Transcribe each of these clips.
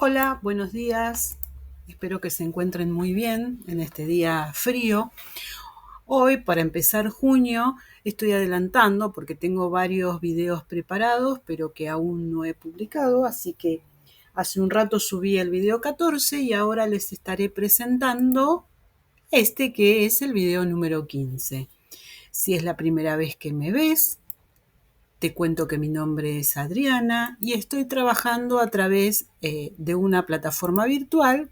Hola, buenos días. Espero que se encuentren muy bien en este día frío. Hoy, para empezar junio, estoy adelantando porque tengo varios videos preparados, pero que aún no he publicado, así que hace un rato subí el video 14 y ahora les estaré presentando este que es el video número 15. Si es la primera vez que me ves, te cuento que mi nombre es Adriana y estoy trabajando a través de una plataforma virtual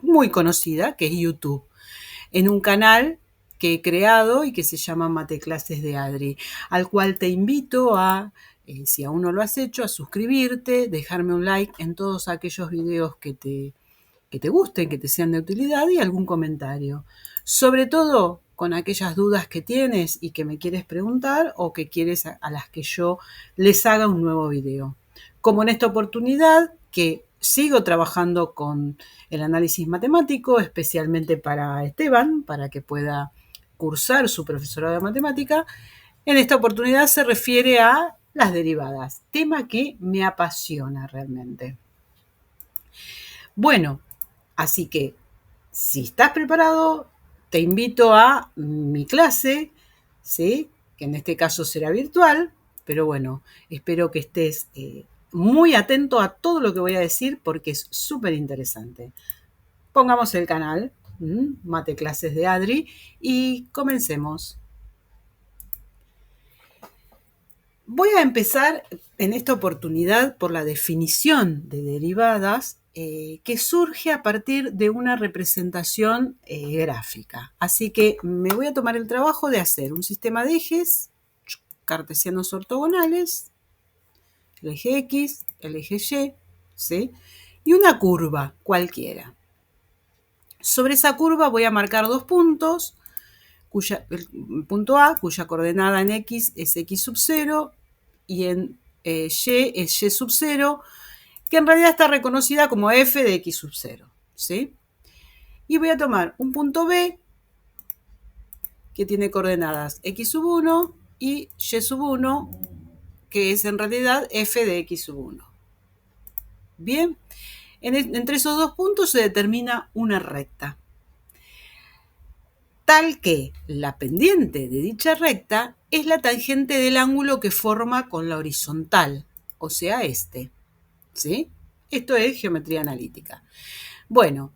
muy conocida, que es YouTube, en un canal que he creado y que se llama Mateclases de Adri, al cual te invito a, si aún no lo has hecho, a suscribirte, dejarme un like en todos aquellos videos que te gusten, que te sean de utilidad y algún comentario. Sobre todo con aquellas dudas que tienes y que me quieres preguntar o que quieres a las que yo les haga un nuevo video. Como en esta oportunidad, que sigo trabajando con el análisis matemático, especialmente para Esteban, para que pueda cursar su profesorado de matemática, en esta oportunidad se refiere a las derivadas, tema que me apasiona realmente. Bueno, así que si estás preparado, te invito a mi clase, ¿sí? Que en este caso será virtual, pero bueno, espero que estés muy atento a todo lo que voy a decir porque es súper interesante. Pongamos el canal, Mate Clases de Adri, y comencemos. Voy a empezar en esta oportunidad por la definición de derivadas que surge a partir de una representación gráfica. Así que me voy a tomar el trabajo de hacer un sistema de ejes cartesianos ortogonales, el eje X, el eje Y, ¿sí? Y una curva cualquiera. Sobre esa curva voy a marcar dos puntos, el punto A, cuya coordenada en X es X sub 0, y en Y es Y sub 0, que en realidad está reconocida como F de X sub 0, ¿sí? Y voy a tomar un punto B, que tiene coordenadas X sub 1 y Y sub 1, que es en realidad F de X sub 1. Bien, entre esos dos puntos se determina una recta, tal que la pendiente de dicha recta es la tangente del ángulo que forma con la horizontal, o sea, este, ¿sí? Esto es geometría analítica. Bueno,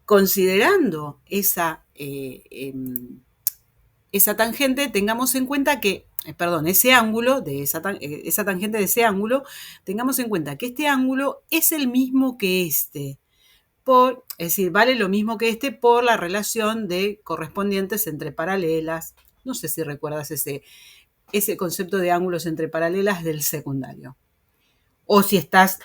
considerando esa tangente, tengamos en cuenta que, ese ángulo, esa tangente de ese ángulo, tengamos en cuenta que este ángulo es el mismo que este. Es decir, vale lo mismo que este por la relación de correspondientes entre paralelas. No sé si recuerdas ese concepto de ángulos entre paralelas del secundario. O si estás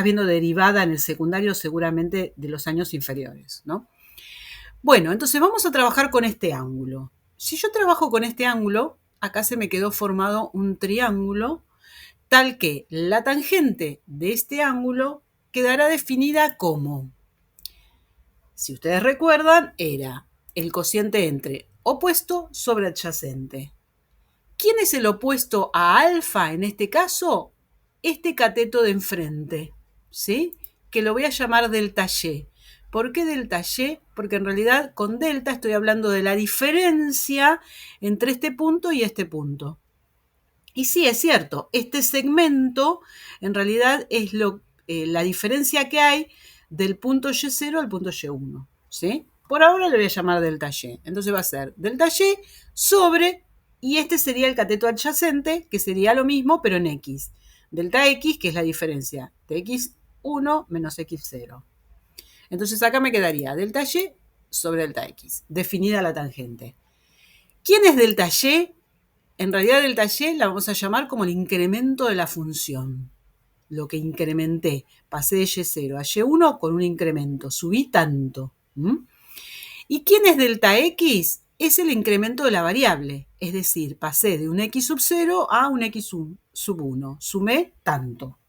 viendo derivada en el secundario, seguramente de los años inferiores, ¿no? Bueno, entonces vamos a trabajar con este ángulo. Si yo trabajo con este ángulo, acá se me quedó formado un triángulo, tal que la tangente de este ángulo quedará definida como, si ustedes recuerdan, era el cociente entre opuesto sobre adyacente. ¿Quién es el opuesto a alfa en este caso? Este cateto de enfrente, ¿sí? Que lo voy a llamar delta Y. ¿Por qué delta Y? Porque en realidad con delta estoy hablando de la diferencia entre este punto y este punto. Y sí, es cierto, este segmento en realidad es la diferencia que hay del punto Y0 al punto Y1, ¿sí? Por ahora le voy a llamar delta Y. Entonces va a ser delta Y sobre, y este sería el cateto adyacente, que sería lo mismo, pero en X. Delta X, que es la diferencia de X1 menos X0. Entonces acá me quedaría delta Y sobre delta X, definida la tangente. ¿Quién es delta Y? En realidad delta Y la vamos a llamar como el incremento de la función. Lo que incrementé. Pasé de Y0 a Y1 con un incremento. Subí tanto. ¿Y quién es delta X? Es el incremento de la variable. Es decir, pasé de un X sub 0 a un X sub 1. Sumé tanto.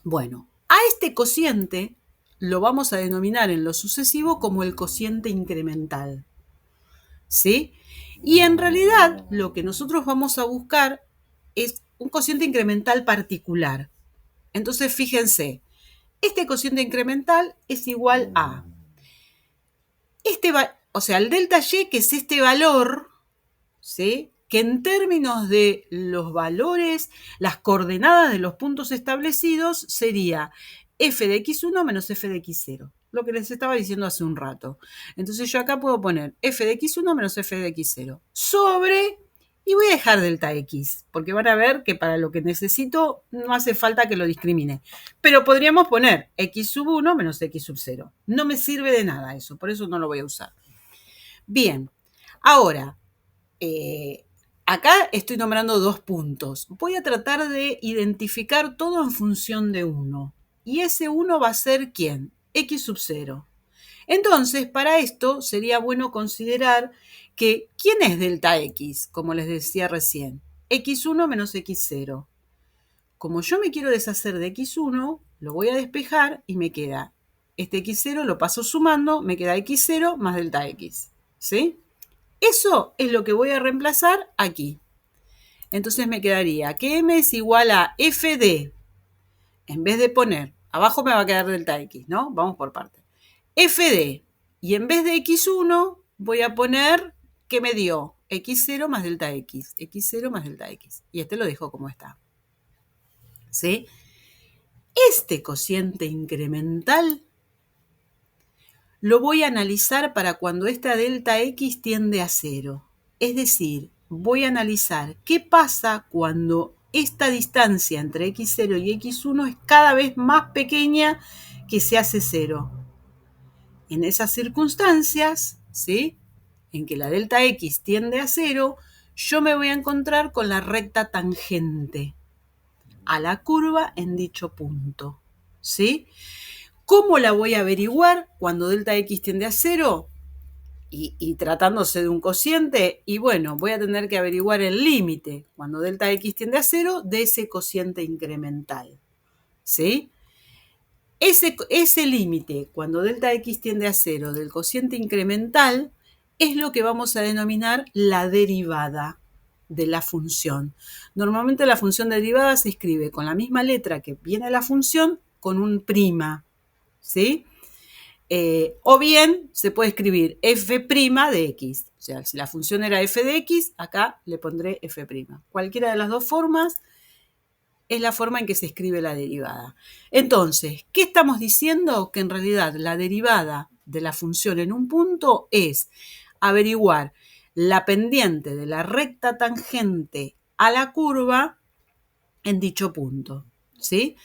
Bueno, a este cociente lo vamos a denominar en lo sucesivo como el cociente incremental. ¿Sí? Y en realidad lo que nosotros vamos a buscar es un cociente incremental particular. Entonces, fíjense, este cociente incremental es igual a o sea, el delta y, que es este valor, ¿sí? Que en términos de los valores, las coordenadas de los puntos establecidos, sería f de x1 menos f de x0, lo que les estaba diciendo hace un rato. Entonces yo acá puedo poner f de x1 menos f de x0 sobre, y voy a dejar delta x, porque van a ver que para lo que necesito no hace falta que lo discrimine. Pero podríamos poner x sub 1 menos x sub 0. No me sirve de nada eso, por eso no lo voy a usar. Bien, ahora, acá estoy nombrando 2 puntos. Voy a tratar de identificar todo en función de 1. Y ese 1 va a ser ¿quién? X sub 0. Entonces, para esto sería bueno considerar que ¿quién es delta X? Como les decía recién. X1 menos X0. Como yo me quiero deshacer de X1, lo voy a despejar y me queda este X0, lo paso sumando, me queda X0 más delta X. ¿Sí? Eso es lo que voy a reemplazar aquí. Entonces me quedaría que m es igual a f de, en vez de poner, abajo me va a quedar delta x, ¿no? Vamos por partes. F de, y en vez de x1 voy a poner que me dio x0 más delta x, x0 más delta x. Y este lo dejo como está. ¿Sí? Este cociente incremental lo voy a analizar para cuando esta delta x tiende a 0. Es decir, voy a analizar qué pasa cuando esta distancia entre x0 y x1 es cada vez más pequeña que se hace 0. En esas circunstancias, ¿sí?, en que la delta x tiende a 0, yo me voy a encontrar con la recta tangente a la curva en dicho punto. ¿Sí? ¿Cómo la voy a averiguar cuando delta x tiende a 0? Y tratándose de un cociente, y bueno, voy a tener que averiguar el límite cuando delta x tiende a 0 de ese cociente incremental. ¿Sí? Ese límite cuando delta x tiende a 0 del cociente incremental es lo que vamos a denominar la derivada de la función. Normalmente la función derivada se escribe con la misma letra que viene la función con un prima. ¿Sí? O bien se puede escribir f' de x. O sea, si la función era f de x, acá le pondré f'. Cualquiera de las dos formas es la forma en que se escribe la derivada. Entonces, ¿qué estamos diciendo? Que en realidad la derivada de la función en un punto es averiguar la pendiente de la recta tangente a la curva en dicho punto. ¿Sí?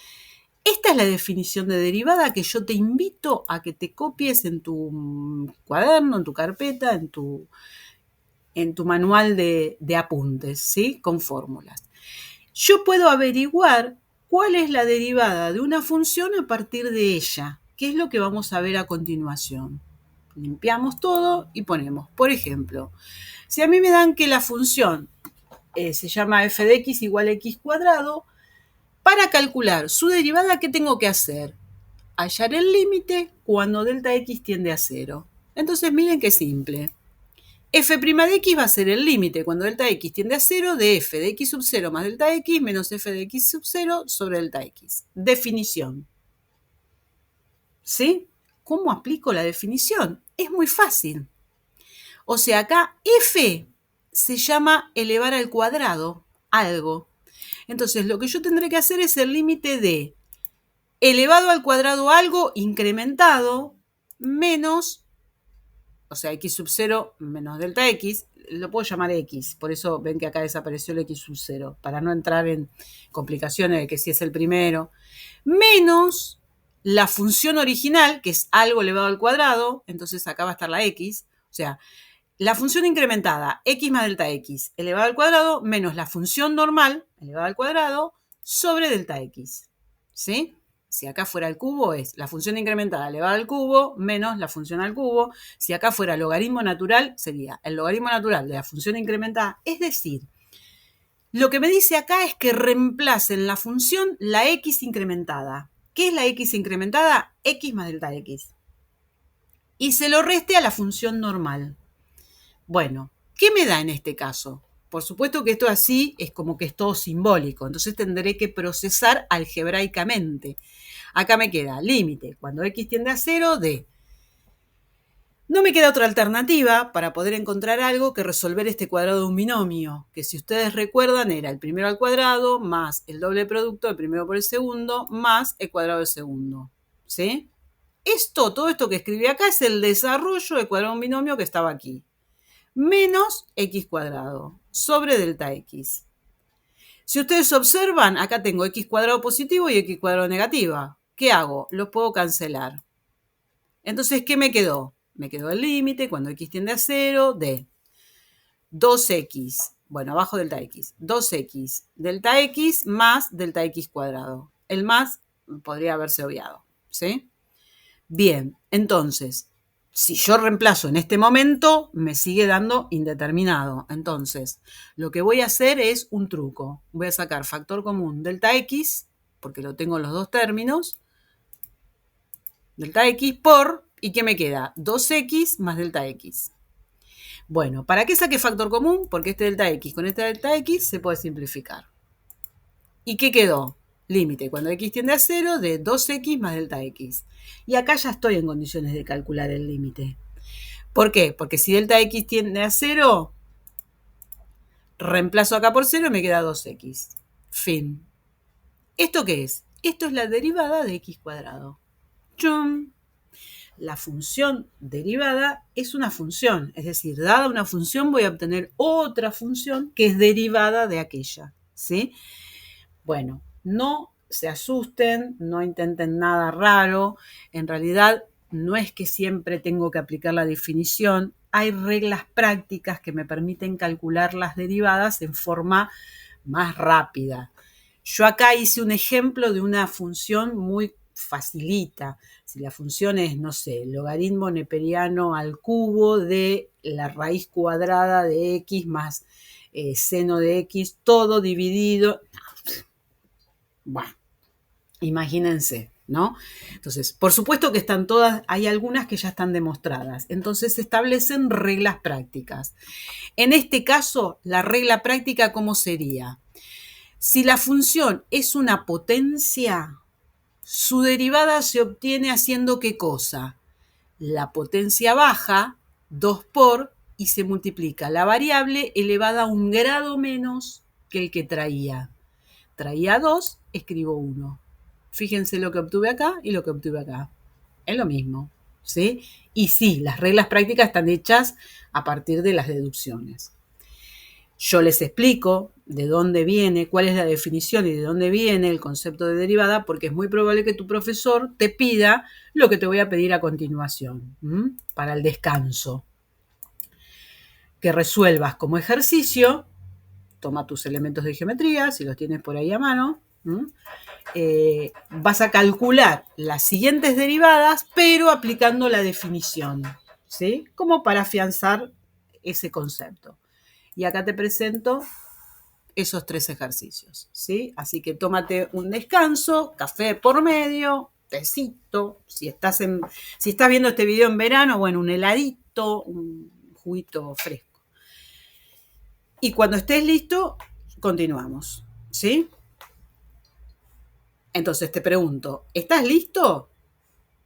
Esta es la definición de derivada que yo te invito a que te copies en tu cuaderno, en tu carpeta, en tu manual de apuntes, ¿sí? Con fórmulas. Yo puedo averiguar cuál es la derivada de una función a partir de ella, que es lo que vamos a ver a continuación. Limpiamos todo y ponemos, por ejemplo, si a mí me dan que la función se llama f de x igual a x cuadrado, para calcular su derivada, ¿qué tengo que hacer? Hallar el límite cuando delta x tiende a 0. Entonces miren qué simple. F' de x va a ser el límite cuando delta x tiende a 0 de f de x sub 0 más delta x menos f de x sub 0 sobre delta x. Definición. ¿Sí? ¿Cómo aplico la definición? Es muy fácil. O sea, acá f se llama elevar al cuadrado algo. Entonces, lo que yo tendré que hacer es el límite de elevado al cuadrado algo incrementado menos, o sea, x sub 0 menos delta x, lo puedo llamar x, por eso ven que acá desapareció el x sub 0, para no entrar en complicaciones de que si es el primero, menos la función original, que es algo elevado al cuadrado, entonces acá va a estar la x, o sea, la función incrementada, x más delta x, elevado al cuadrado, menos la función normal, elevada al cuadrado, sobre delta x. ¿Sí? Si acá fuera el cubo, es la función incrementada elevada al cubo menos la función al cubo. Si acá fuera logaritmo natural, sería el logaritmo natural de la función incrementada. Es decir, lo que me dice acá es que reemplacen la función la x incrementada. ¿Qué es la x incrementada? X más delta x. Y se lo reste a la función normal. Bueno, ¿qué me da en este caso? Por supuesto que esto así es como que es todo simbólico, entonces tendré que procesar algebraicamente. Acá me queda límite, cuando x tiende a 0, de. No me queda otra alternativa para poder encontrar algo que resolver este cuadrado de un binomio, que si ustedes recuerdan era el primero al cuadrado más el doble producto del primero por el segundo más el cuadrado del segundo. ¿Sí? Todo esto que escribí acá es el desarrollo del cuadrado de un binomio que estaba aquí. Menos x cuadrado sobre delta x. Si ustedes observan, acá tengo x cuadrado positivo y x cuadrado negativa. ¿Qué hago? Los puedo cancelar. Entonces, ¿qué me quedó? Me quedó el límite cuando x tiende a 0 de 2x, bueno, abajo delta x, 2x delta x más delta x cuadrado. El más podría haberse obviado, ¿sí? Bien, entonces, si yo reemplazo en este momento, me sigue dando indeterminado. Entonces, lo que voy a hacer es un truco. Voy a sacar factor común delta x, porque lo tengo en los dos términos, delta x por, ¿y qué me queda? 2x más delta x. Bueno, ¿para qué saqué factor común? Porque este delta x con este delta x se puede simplificar. ¿Y qué quedó? Límite cuando x tiende a 0 de 2x más delta x. Y acá ya estoy en condiciones de calcular el límite. ¿Por qué? Porque si delta x tiende a 0, reemplazo acá por 0 y me queda 2x. Fin. ¿Esto qué es? Esto es la derivada de x cuadrado. ¡Chum! La función derivada es una función, es decir, dada una función voy a obtener otra función que es derivada de aquella, ¿sí? Bueno, no se asusten, no intenten nada raro, en realidad no es que siempre tengo que aplicar la definición, hay reglas prácticas que me permiten calcular las derivadas en forma más rápida. Yo acá hice un ejemplo de una función muy facilita. Si la función es, no sé, logaritmo neperiano al cubo de la raíz cuadrada de x más seno de x, todo dividido. Bueno, imagínense, ¿no? Entonces, por supuesto que están todas, hay algunas que ya están demostradas. Entonces se establecen reglas prácticas. En este caso, la regla práctica, ¿cómo sería? Si la función es una potencia, su derivada se obtiene haciendo ¿qué cosa? La potencia baja, 2 por, y se multiplica la variable elevada a un grado menos que el que traía. Traía 2, escribo 1. Fíjense lo que obtuve acá y lo que obtuve acá. Es lo mismo, ¿sí? Y sí, las reglas prácticas están hechas a partir de las deducciones. Yo les explico de dónde viene, cuál es la definición y de dónde viene el concepto de derivada, porque es muy probable que tu profesor te pida lo que te voy a pedir a continuación, para el descanso. Que resuelvas como ejercicio, toma tus elementos de geometría, si los tienes por ahí a mano, vas a calcular las siguientes derivadas, pero aplicando la definición, ¿sí? Como para afianzar ese concepto. Y acá te presento esos 3 ejercicios, ¿sí? Así que tómate un descanso, café por medio, tecito, si estás viendo este video en verano, bueno, un heladito, un juguito fresco. Y cuando estés listo, continuamos, ¿sí? Entonces te pregunto, ¿estás listo?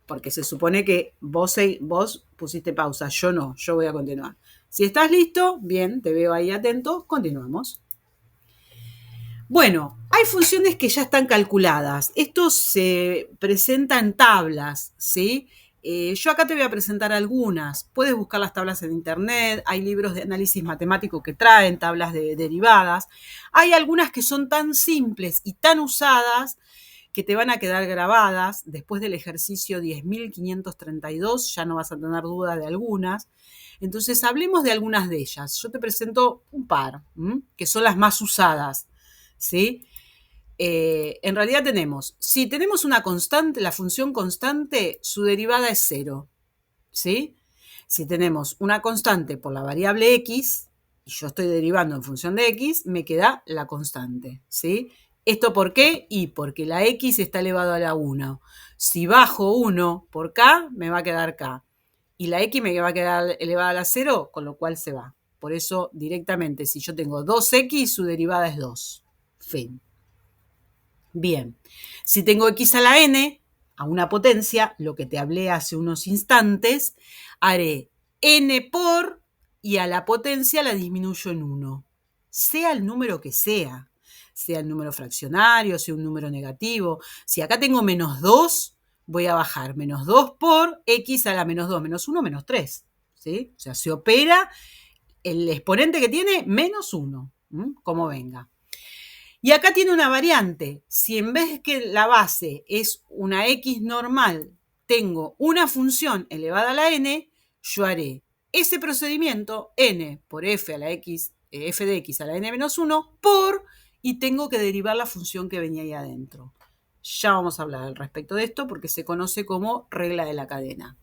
Porque se supone que vos pusiste pausa, yo no, yo voy a continuar. Si estás listo, bien, te veo ahí atento, continuamos. Bueno, hay funciones que ya están calculadas. Esto se presenta en tablas, ¿sí? Yo acá te voy a presentar algunas. Puedes buscar las tablas en internet, hay libros de análisis matemático que traen tablas de derivadas. Hay algunas que son tan simples y tan usadas que te van a quedar grabadas. Después del ejercicio 10.532 ya no vas a tener duda de algunas. Entonces, hablemos de algunas de ellas. Yo te presento un par, que son las más usadas, ¿sí? En realidad si tenemos una constante, la función constante, su derivada es 0, ¿sí? Si tenemos una constante por la variable x, y yo estoy derivando en función de x, me queda la constante, ¿sí? ¿Esto por qué? Y porque la x está elevado a la 1. Si bajo 1 por k, me va a quedar k. Y la x me va a quedar elevada a la 0, con lo cual se va. Por eso, directamente, si yo tengo 2x, su derivada es 2. Fin. Bien. Si tengo x a la n, a una potencia, lo que te hablé hace unos instantes, haré n por y a la potencia la disminuyo en 1. Sea el número que sea el número fraccionario, sea un número negativo. Si acá tengo menos 2, voy a bajar menos 2 por x a la menos 2, menos 1, menos 3. ¿Sí? O sea, se opera el exponente que tiene menos 1, como venga. Y acá tiene una variante. Si en vez de que la base es una x normal, tengo una función elevada a la n, yo haré ese procedimiento, n por f a la x, f de x a la n menos 1, por, y tengo que derivar la función que venía ahí adentro. Ya vamos a hablar al respecto de esto porque se conoce como regla de la cadena.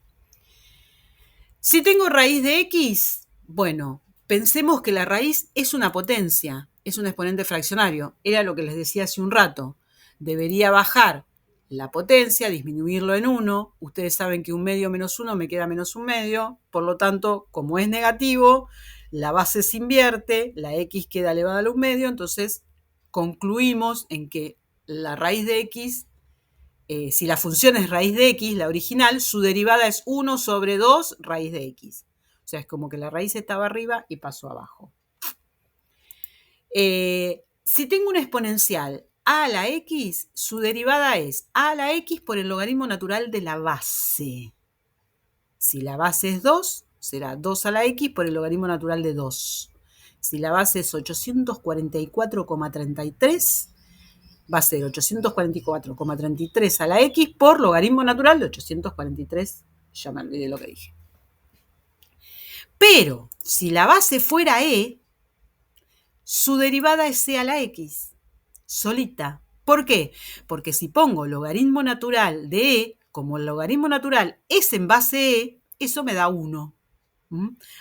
Si tengo raíz de x, bueno, pensemos que la raíz es una potencia, es un exponente fraccionario. Era lo que les decía hace un rato. Debería bajar la potencia, disminuirlo en 1. Ustedes saben que 1 medio menos 1 me queda menos 1 medio. Por lo tanto, como es negativo, la base se invierte, la x queda elevada al 1 medio. Entonces, concluimos en que la raíz de x, si la función es raíz de x, la original, su derivada es 1 sobre 2 raíz de x. O sea, es como que la raíz estaba arriba y pasó abajo. Si tengo una exponencial a a la x, su derivada es a a la x por el logaritmo natural de la base. Si la base es 2, será 2 a la x por el logaritmo natural de 2. Si la base es 844,33, va a ser 844,33 a la x por logaritmo natural de 843. Ya me olvidé lo que dije. Pero si la base fuera e, su derivada es c a la x, solita. ¿Por qué? Porque si pongo logaritmo natural de e, como el logaritmo natural es en base e, eso me da 1.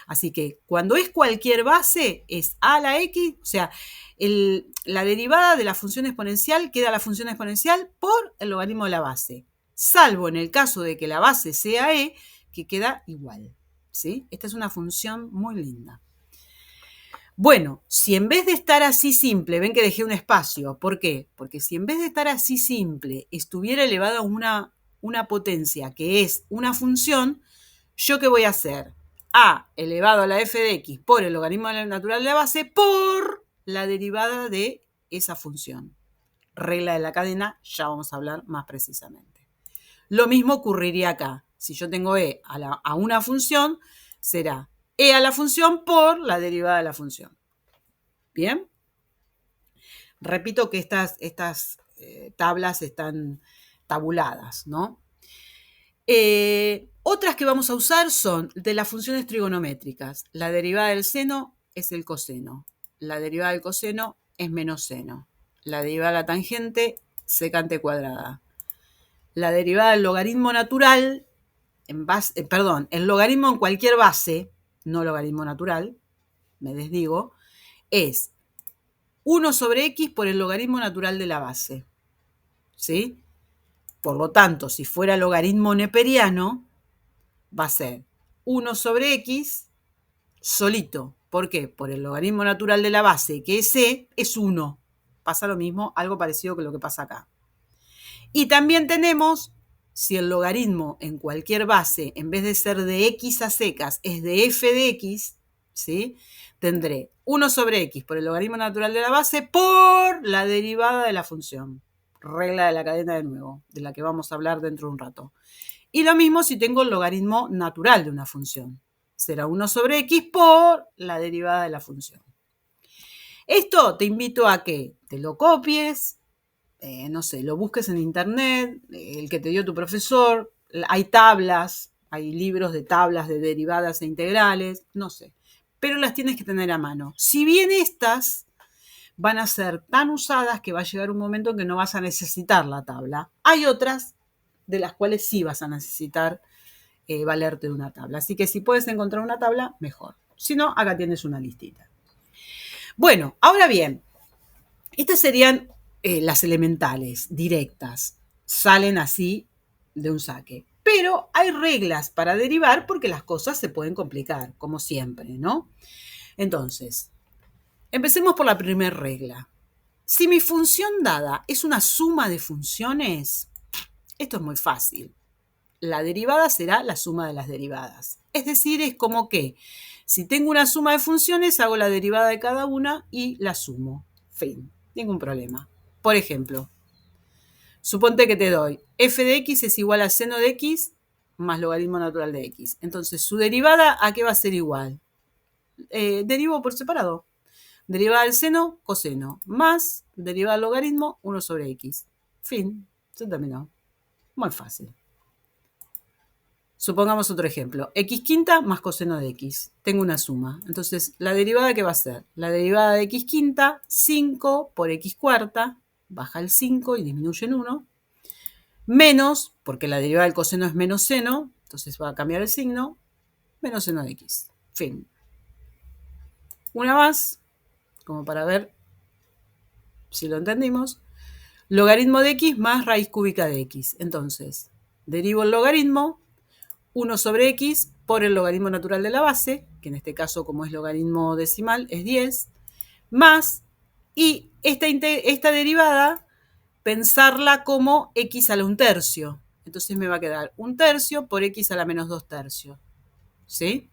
Así que cuando es cualquier base, es a la x, o sea, la derivada de la función exponencial queda la función exponencial por el logaritmo de la base, salvo en el caso de que la base sea e, que queda igual. ¿Sí? Esta es una función muy linda. Bueno, si en vez de estar así simple, ven que dejé un espacio, ¿por qué? Porque si en vez de estar así simple estuviera elevada a una potencia que es una función, ¿yo qué voy a hacer? A elevado a la f de x por el logaritmo natural de la base por la derivada de esa función. Regla de la cadena, ya vamos a hablar más precisamente. Lo mismo ocurriría acá. Si yo tengo e a una función, será e a la función por la derivada de la función. ¿Bien? Repito que estas tablas están tabuladas, ¿no? Otras que vamos a usar son de las funciones trigonométricas. La derivada del seno es el coseno. La derivada del coseno es menos seno. La derivada de la tangente, secante cuadrada. La derivada del logaritmo natural, el logaritmo en cualquier base, no logaritmo natural, me desdigo, es 1 sobre x por el logaritmo natural de la base. ¿Sí? Por lo tanto, si fuera logaritmo neperiano, va a ser 1 sobre x solito. ¿Por qué? Por el logaritmo natural de la base, que es e, es 1. Pasa lo mismo, algo parecido que lo que pasa acá. Y también tenemos, si el logaritmo en cualquier base, en vez de ser de x a secas, es de f de x, ¿sí? Tendré 1 sobre x por el logaritmo natural de la base por la derivada de la función. Regla de la cadena de nuevo, de la que vamos a hablar dentro de un rato. Y lo mismo si tengo el logaritmo natural de una función. Será 1 sobre x por la derivada de la función. Esto te invito a que te lo copies, no sé, lo busques en internet, el que te dio tu profesor, hay tablas, hay libros de tablas de derivadas e integrales, no sé, pero las tienes que tener a mano. Si bien estas van a ser tan usadas que va a llegar un momento en que no vas a necesitar la tabla, hay otras de las cuales sí vas a necesitar valerte de una tabla. Así que si puedes encontrar una tabla, mejor. Si no, acá tienes una listita. Bueno, ahora bien, estas serían las elementales, directas. Salen así de un saque. Pero hay reglas para derivar porque las cosas se pueden complicar, como siempre, ¿no? Entonces, empecemos por la primera regla. Si mi función dada es una suma de funciones, esto es muy fácil. La derivada será la suma de las derivadas. Es decir, es como que si tengo una suma de funciones, hago la derivada de cada una y la sumo. Fin, ningún problema. Por ejemplo, suponte que te doy f de x es igual a seno de x más logaritmo natural de x. Entonces, su derivada, ¿a qué va a ser igual? Derivo por separado. Derivada del seno, coseno, más derivada del logaritmo, 1 sobre x. Fin, se terminó. Muy fácil. Supongamos otro ejemplo. X quinta más coseno de x. Tengo una suma. Entonces, ¿la derivada qué va a ser? La derivada de x quinta, 5 por x cuarta, baja el 5 y disminuye en 1, menos, porque la derivada del coseno es menos seno, entonces va a cambiar el signo, menos seno de x. Fin. Una más, como para ver si lo entendimos. Logaritmo de x más raíz cúbica de x. Entonces, derivo el logaritmo, 1 sobre x por el logaritmo natural de la base, que en este caso, como es logaritmo decimal, es 10, más, y esta derivada, pensarla como x a la 1/3. Entonces me va a quedar 1/3 por x a la menos 2/3. ¿Sí?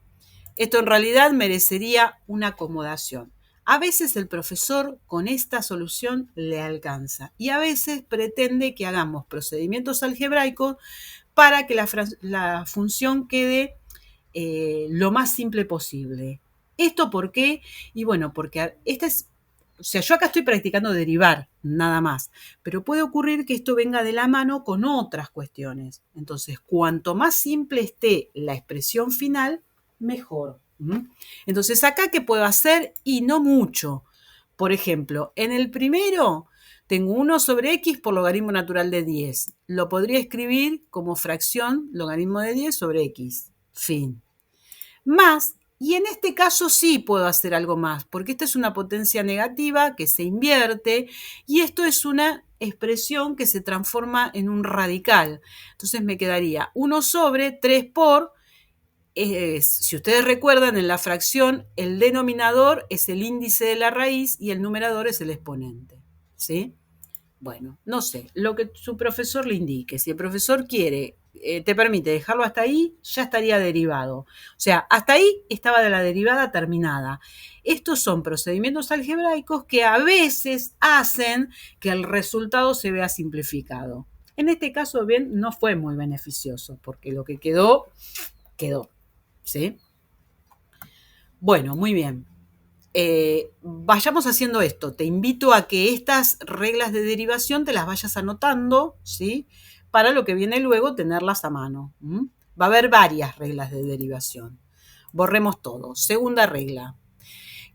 Esto en realidad merecería una acomodación. A veces el profesor con esta solución le alcanza y a veces pretende que hagamos procedimientos algebraicos para que la función quede lo más simple posible. ¿Esto por qué? Y bueno, porque yo acá estoy practicando derivar, nada más, pero puede ocurrir que esto venga de la mano con otras cuestiones. Entonces, cuanto más simple esté la expresión final, mejor. Entonces, acá, ¿qué puedo hacer? Y no mucho. Por ejemplo, en el primero tengo 1 sobre x por logaritmo natural de 10. Lo podría escribir como fracción logaritmo de 10 sobre x. Fin. Más, y en este caso sí puedo hacer algo más, porque esta es una potencia negativa que se invierte y esto es una expresión que se transforma en un radical. Entonces me quedaría 1 sobre 3 por, si ustedes recuerdan, en la fracción el denominador es el índice de la raíz y el numerador es el exponente. ¿Sí? Bueno, no sé, lo que su profesor le indique. Si el profesor quiere, te permite dejarlo hasta ahí, ya estaría derivado. O sea, hasta ahí estaba de la derivada terminada. Estos son procedimientos algebraicos que a veces hacen que el resultado se vea simplificado. En este caso, bien, no fue muy beneficioso, porque lo que quedó, quedó. ¿Sí? Bueno, muy bien. Vayamos haciendo esto. Te invito a que estas reglas de derivación te las vayas anotando, ¿sí? Para lo que viene luego tenerlas a mano. Va a haber varias reglas de derivación. Borremos todo. Segunda regla.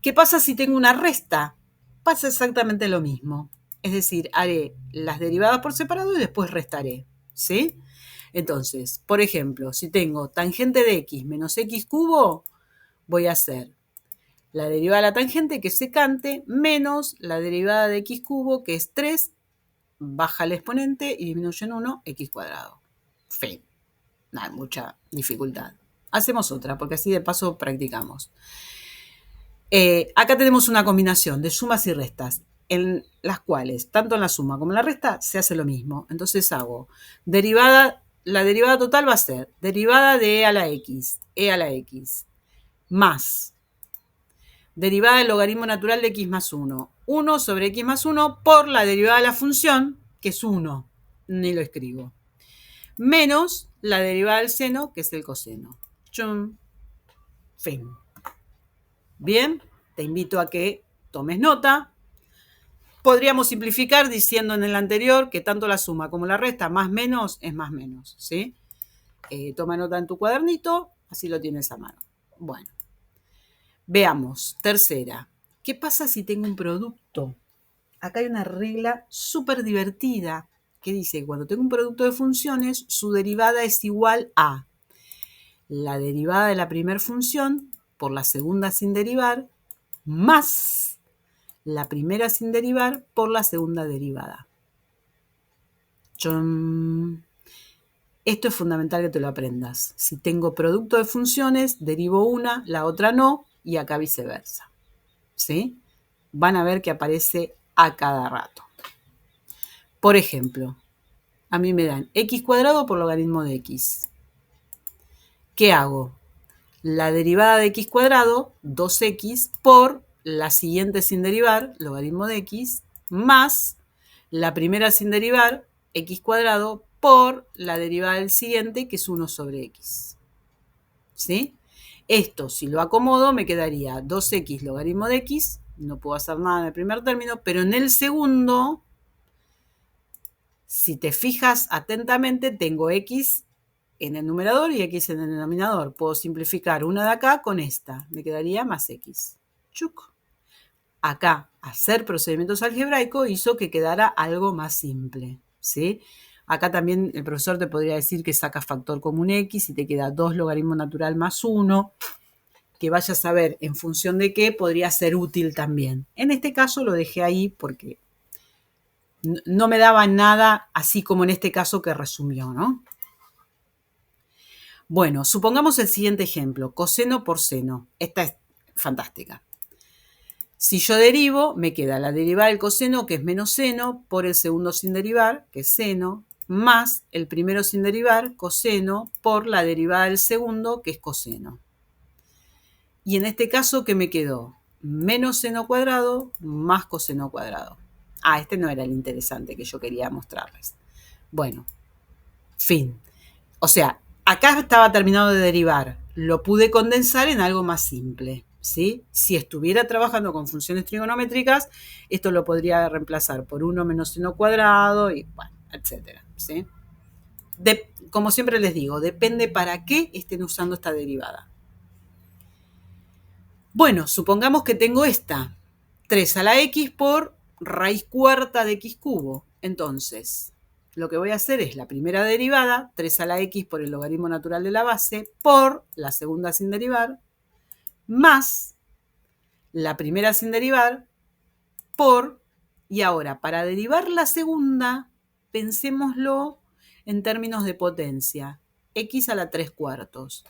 ¿Qué pasa si tengo una resta? Pasa exactamente lo mismo. Es decir, haré las derivadas por separado y después restaré, ¿sí? Entonces, por ejemplo, si tengo tangente de x menos x cubo, voy a hacer la derivada de la tangente, que es secante, menos la derivada de x cubo, que es 3, baja el exponente y disminuye en 1, x cuadrado. Fin. No hay mucha dificultad. Hacemos otra, porque así de paso practicamos. Acá tenemos una combinación de sumas y restas, en las cuales, tanto en la suma como en la resta, se hace lo mismo. Entonces hago derivada, la derivada total va a ser derivada de e a la x, más derivada del logaritmo natural de x más 1. 1 sobre x más 1 por la derivada de la función, que es 1. Ni lo escribo. Menos la derivada del seno, que es el coseno. Chum. Fin. Bien, te invito a que tomes nota. Podríamos simplificar diciendo en el anterior que tanto la suma como la resta más menos es más menos. ¿Sí? Toma nota en tu cuadernito, así lo tienes a mano. Bueno. Veamos, tercera. ¿Qué pasa si tengo un producto? Acá hay una regla súper divertida que dice que cuando tengo un producto de funciones, su derivada es igual a la derivada de la primera función por la segunda sin derivar más la primera sin derivar por la segunda derivada. Esto es fundamental que te lo aprendas. Si tengo producto de funciones, derivo una, la otra no, y acá viceversa, ¿sí? Van a ver que aparece a cada rato. Por ejemplo, a mí me dan x cuadrado por logaritmo de x. ¿Qué hago? La derivada de x cuadrado, 2x, por la siguiente sin derivar, logaritmo de x, más la primera sin derivar, x cuadrado, por la derivada del siguiente, que es 1 sobre x. ¿Sí? Esto, si lo acomodo, me quedaría 2x logaritmo de x, no puedo hacer nada en el primer término, pero en el segundo, si te fijas atentamente, tengo x en el numerador y x en el denominador. Puedo simplificar una de acá con esta. Me quedaría más x. Chuc. Acá, hacer procedimientos algebraicos hizo que quedara algo más simple, ¿sí? Acá también el profesor te podría decir que sacas factor común x y te queda 2 logaritmo natural más 1, que vayas a ver en función de qué podría ser útil también. En este caso lo dejé ahí porque no me daba nada así como en este caso que resumió, ¿no? Bueno, supongamos el siguiente ejemplo, coseno por seno. Esta es fantástica. Si yo derivo, me queda la derivada del coseno, que es menos seno, por el segundo sin derivar, que es seno, más el primero sin derivar, coseno, por la derivada del segundo, que es coseno. Y en este caso, ¿qué me quedó? Menos seno cuadrado más coseno cuadrado. Ah, este no era el interesante que yo quería mostrarles. Bueno, fin. O sea, acá estaba terminado de derivar. Lo pude condensar en algo más simple, ¿sí? Si estuviera trabajando con funciones trigonométricas, esto lo podría reemplazar por 1 menos seno cuadrado y bueno, etcétera, ¿sí? Como siempre les digo, depende para qué estén usando esta derivada. Bueno, supongamos que tengo esta, 3 a la x por raíz cuarta de x cubo. Entonces, lo que voy a hacer es la primera derivada, 3 a la x por el logaritmo natural de la base, por la segunda sin derivar, más la primera sin derivar, por, y ahora, para derivar la segunda, pensémoslo en términos de potencia, x a la 3 cuartos.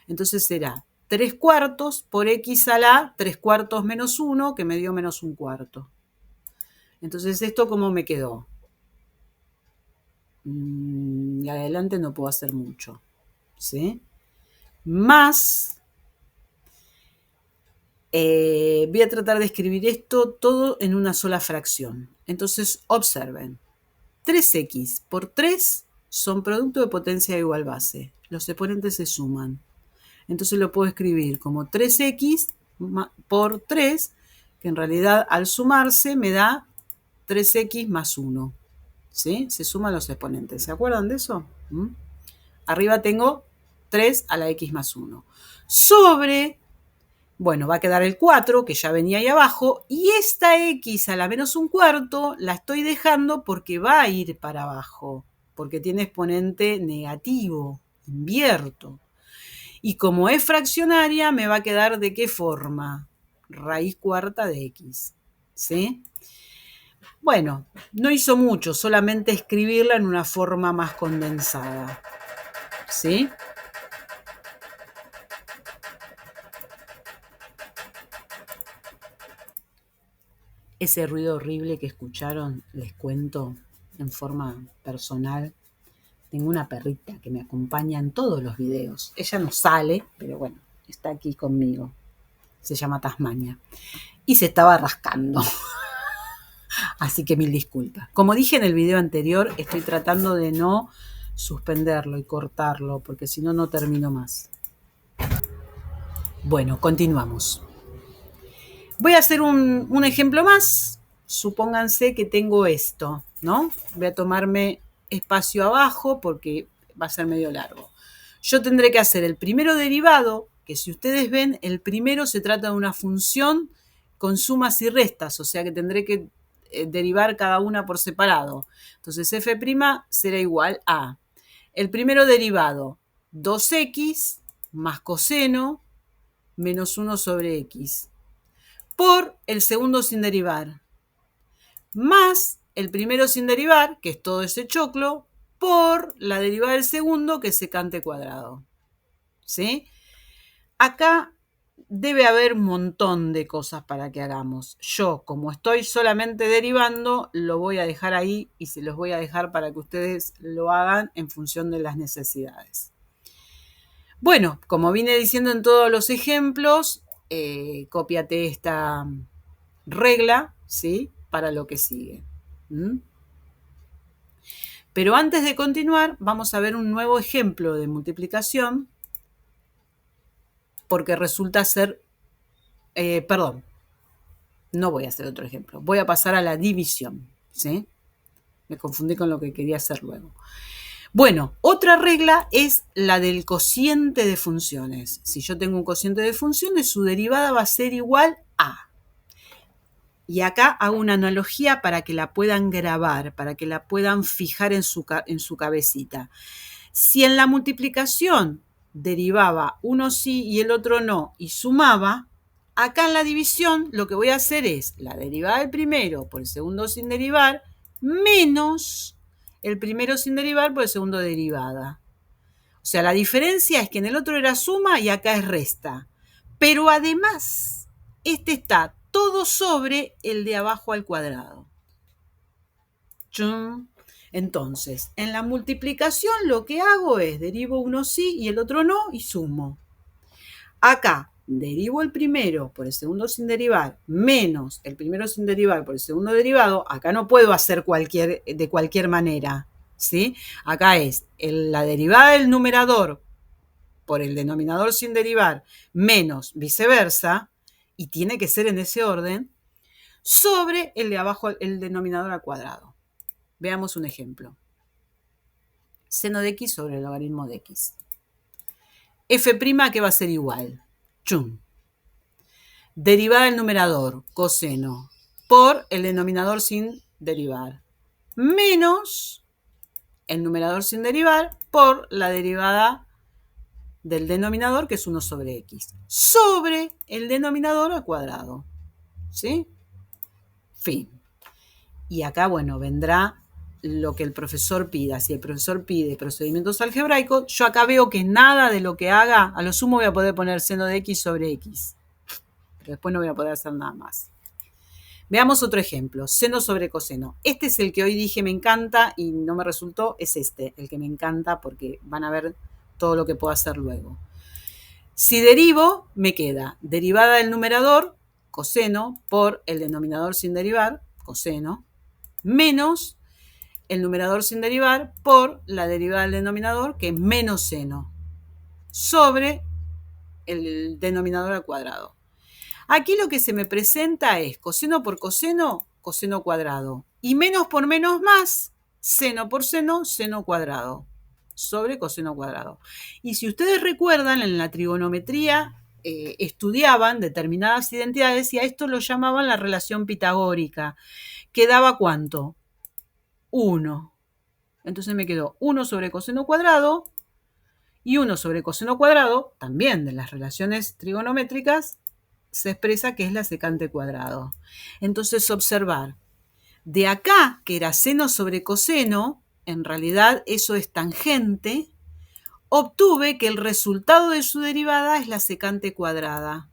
Entonces será 3 cuartos por x a la 3 cuartos menos 1, que me dio menos 1 cuarto. Entonces, ¿esto cómo me quedó? Y adelante no puedo hacer mucho, ¿sí? Más, voy a tratar de escribir esto todo en una sola fracción. Entonces, observen, 3x por 3 son producto de potencia igual base. Los exponentes se suman. Entonces lo puedo escribir como 3x por 3, que en realidad al sumarse me da 3x más 1. ¿Sí? Se suman los exponentes. ¿Se acuerdan de eso? Arriba tengo 3 a la x más 1. Sobre, bueno, va a quedar el 4, que ya venía ahí abajo, y esta x a la menos 1 cuarto la estoy dejando porque va a ir para abajo, porque tiene exponente negativo, invierto. Y como es fraccionaria, me va a quedar ¿de qué forma? Raíz cuarta de x. ¿Sí? Bueno, no hizo mucho, solamente escribirla en una forma más condensada. ¿Sí? Ese ruido horrible que escucharon, les cuento en forma personal. Tengo una perrita que me acompaña en todos los videos. Ella no sale, pero bueno, está aquí conmigo. Se llama Tasmania. Y se estaba rascando. Así que mil disculpas. Como dije en el video anterior, estoy tratando de no suspenderlo y cortarlo, porque si no, no termino más. Bueno, continuamos. Voy a hacer un ejemplo más. Supónganse que tengo esto, ¿no? Voy a tomarme espacio abajo porque va a ser medio largo. Yo tendré que hacer el primero derivado, que si ustedes ven, el primero se trata de una función con sumas y restas, o sea que tendré que derivar cada una por separado. Entonces f' será igual a el primero derivado, 2x más coseno menos 1 sobre x, por el segundo sin derivar, más el primero sin derivar, que es todo ese choclo, por la derivada del segundo, que es secante cuadrado. ¿Sí? Acá debe haber un montón de cosas para que hagamos. Yo, como estoy solamente derivando, lo voy a dejar ahí y se los voy a dejar para que ustedes lo hagan en función de las necesidades. Bueno, como vine diciendo en todos los ejemplos, cópiate esta regla, ¿sí? Para lo que sigue. ¿Mm? Pero antes de continuar, vamos a ver un nuevo ejemplo de multiplicación, porque resulta ser, perdón, no voy a hacer otro ejemplo, voy a pasar a la división, ¿sí? Me confundí con lo que quería hacer luego. Bueno, otra regla es la del cociente de funciones. Si yo tengo un cociente de funciones, su derivada va a ser igual a. Y acá hago una analogía para que la puedan grabar, para que la puedan fijar en su cabecita. Si en la multiplicación derivaba uno sí y el otro no y sumaba, acá en la división lo que voy a hacer es la derivada del primero por el segundo sin derivar menos el primero sin derivar por el segundo derivada. O sea, la diferencia es que en el otro era suma y acá es resta. Pero además, este está todo sobre el de abajo al cuadrado. ¡Chum! Entonces, en la multiplicación lo que hago es derivo uno sí y el otro no y sumo. Acá derivo el primero por el segundo sin derivar menos el primero sin derivar por el segundo derivado. Acá no puedo hacer de cualquier manera, ¿sí? Acá es la derivada del numerador por el denominador sin derivar menos viceversa, y tiene que ser en ese orden, sobre el de abajo, el denominador al cuadrado. Veamos un ejemplo. Seno de x sobre el logaritmo de x. F', ¿qué va a ser igual? Chum. Derivada del numerador, coseno, por el denominador sin derivar, menos el numerador sin derivar por la derivada del denominador, que es 1 sobre x, sobre el denominador al cuadrado. ¿Sí? Fin. Y acá, bueno, vendrá lo que el profesor pida. Si el profesor pide procedimientos algebraicos, yo acá veo que nada de lo que haga, a lo sumo voy a poder poner seno de x sobre x. Pero después no voy a poder hacer nada más. Veamos otro ejemplo, seno sobre coseno. Este es el que hoy dije me encanta y no me resultó, es este, el que me encanta porque van a ver todo lo que puedo hacer luego. Si derivo, me queda derivada del numerador, coseno, por el denominador sin derivar, coseno, menos el numerador sin derivar por la derivada del denominador, que es menos seno, sobre el denominador al cuadrado. Aquí lo que se me presenta es coseno por coseno, coseno cuadrado. Y menos por menos más, seno por seno, seno cuadrado, sobre coseno cuadrado. Y si ustedes recuerdan, en la trigonometría estudiaban determinadas identidades y a esto lo llamaban la relación pitagórica, que daba ¿cuánto? 1. Entonces me quedó 1 sobre coseno cuadrado y 1 sobre coseno cuadrado, también de las relaciones trigonométricas, se expresa que es la secante cuadrado. Entonces observar, de acá, que era seno sobre coseno, en realidad eso es tangente, obtuve que el resultado de su derivada es la secante cuadrada.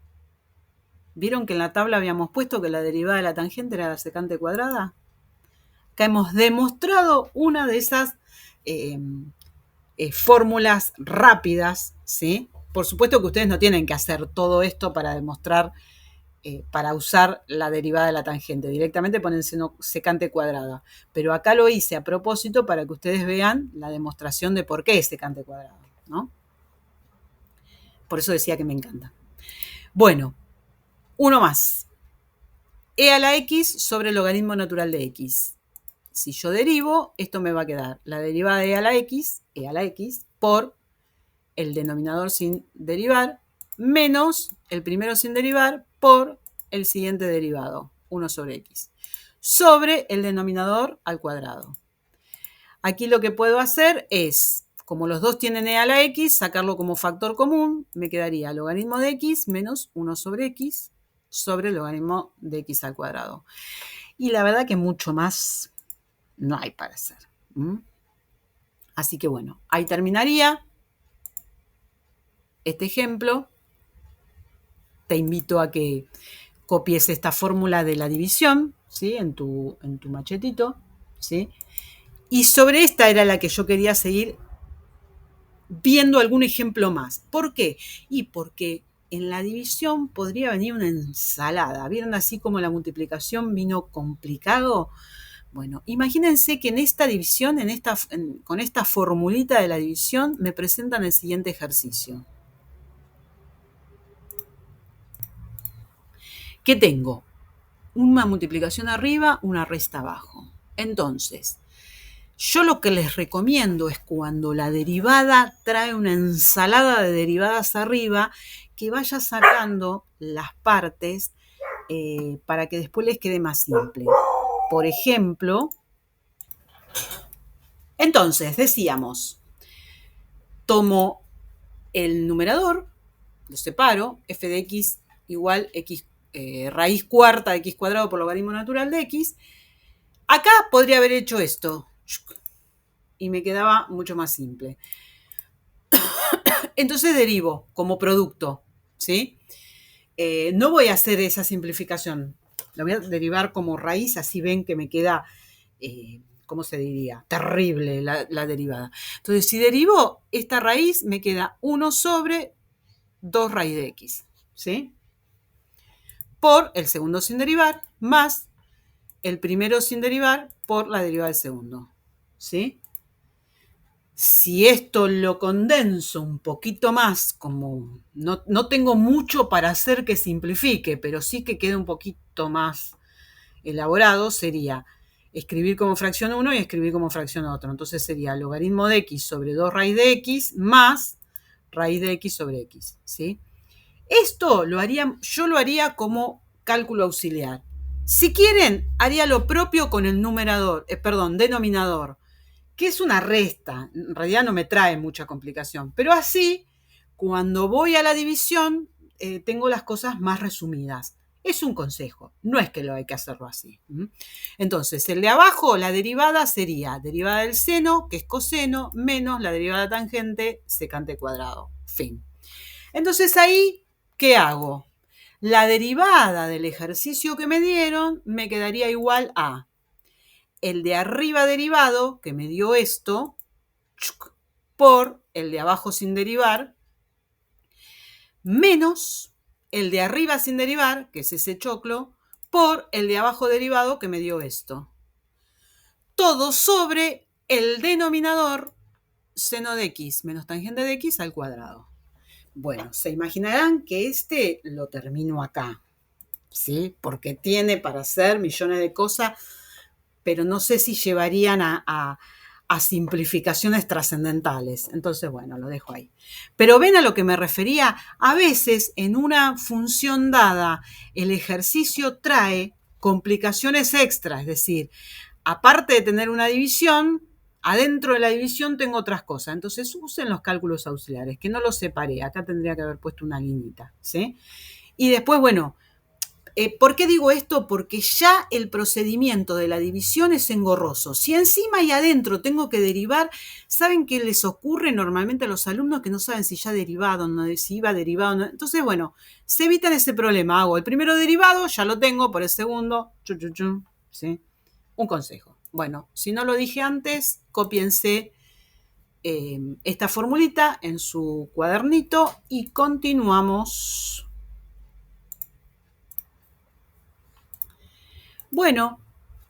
¿Vieron que en la tabla habíamos puesto que la derivada de la tangente era la secante cuadrada? Acá hemos demostrado una de esas fórmulas rápidas, ¿sí? Por supuesto que ustedes no tienen que hacer todo esto para demostrar, para usar la derivada de la tangente. Directamente ponen secante cuadrada. Pero acá lo hice a propósito para que ustedes vean la demostración de por qué es secante cuadrada, ¿no? Por eso decía que me encanta. Bueno, uno más. E a la x sobre el logaritmo natural de x. Si yo derivo, esto me va a quedar la derivada de e a la x, por el denominador sin derivar, menos el primero sin derivar por el siguiente derivado, 1 sobre x, sobre el denominador al cuadrado. Aquí lo que puedo hacer es, como los dos tienen e a la x, sacarlo como factor común, me quedaría logaritmo de x menos 1 sobre x sobre el logaritmo de x al cuadrado. Y la verdad que mucho más no hay para hacer. Así que bueno, ahí terminaría este ejemplo. te invito a que copies esta fórmula de la división, ¿sí? En tu machetito, ¿sí? Y sobre esta era la que yo quería seguir viendo algún ejemplo más. ¿Por qué? Y porque en la división podría venir una ensalada. ¿Vieron así como la multiplicación vino complicado? Bueno, imagínense que en esta división, con esta formulita de la división, me presentan el siguiente ejercicio. ¿Qué tengo? Una multiplicación arriba, una resta abajo. Entonces, yo lo que les recomiendo es cuando la derivada trae una ensalada de derivadas arriba, que vaya sacando las partes para que después les quede más simple. Por ejemplo, entonces decíamos, tomo el numerador, lo separo, f de x igual x raíz cuarta de x cuadrado por logaritmo natural de x. Acá podría haber hecho esto y me quedaba mucho más simple. Entonces derivo como producto, ¿sí? No voy a hacer esa simplificación. La voy a derivar como raíz, así ven que me queda, ¿cómo se diría? Terrible la derivada. Entonces, si derivo esta raíz, me queda 1 sobre 2 raíz de x, ¿sí? Por el segundo sin derivar, más el primero sin derivar por la derivada del segundo, ¿sí? Si esto lo condenso un poquito más, como no tengo mucho para hacer que simplifique, pero sí que quede un poquito más elaborado, sería escribir como fracción 1 y escribir como fracción otro. Entonces sería logaritmo de x sobre 2 raíz de x más raíz de x sobre x, ¿sí? Esto yo lo haría como cálculo auxiliar. Si quieren, haría lo propio con el denominador, que es una resta. En realidad no me trae mucha complicación. Pero así, cuando voy a la división, tengo las cosas más resumidas. Es un consejo, no es que lo hay que hacerlo así. Entonces, el de abajo, la derivada sería derivada del seno, que es coseno, menos la derivada tangente, secante cuadrado. Fin. Entonces ahí, ¿qué hago? La derivada del ejercicio que me dieron me quedaría igual a el de arriba derivado, que me dio esto, por el de abajo sin derivar, menos el de arriba sin derivar, que es ese choclo, por el de abajo derivado, que me dio esto. Todo sobre el denominador seno de x menos tangente de x al cuadrado. Bueno, se imaginarán que este lo termino acá, ¿sí? Porque tiene para hacer millones de cosas, pero no sé si llevarían a simplificaciones trascendentales. Entonces, bueno, lo dejo ahí. Pero ven a lo que me refería. A veces, en una función dada, el ejercicio trae complicaciones extras, es decir, aparte de tener una división, adentro de la división tengo otras cosas. Entonces, usen los cálculos auxiliares, que no los separé. Acá tendría que haber puesto una liñita, ¿sí? Y después, bueno, ¿por qué digo esto? Porque ya el procedimiento de la división es engorroso. Si encima y adentro tengo que derivar, ¿saben qué les ocurre normalmente a los alumnos que no saben si ya derivado, no, si iba derivado? No? Entonces, bueno, se evitan ese problema. Hago el primero derivado, ya lo tengo, por el segundo, ¿sí? Un consejo. Bueno, si no lo dije antes, cópiense esta formulita en su cuadernito y continuamos. Bueno,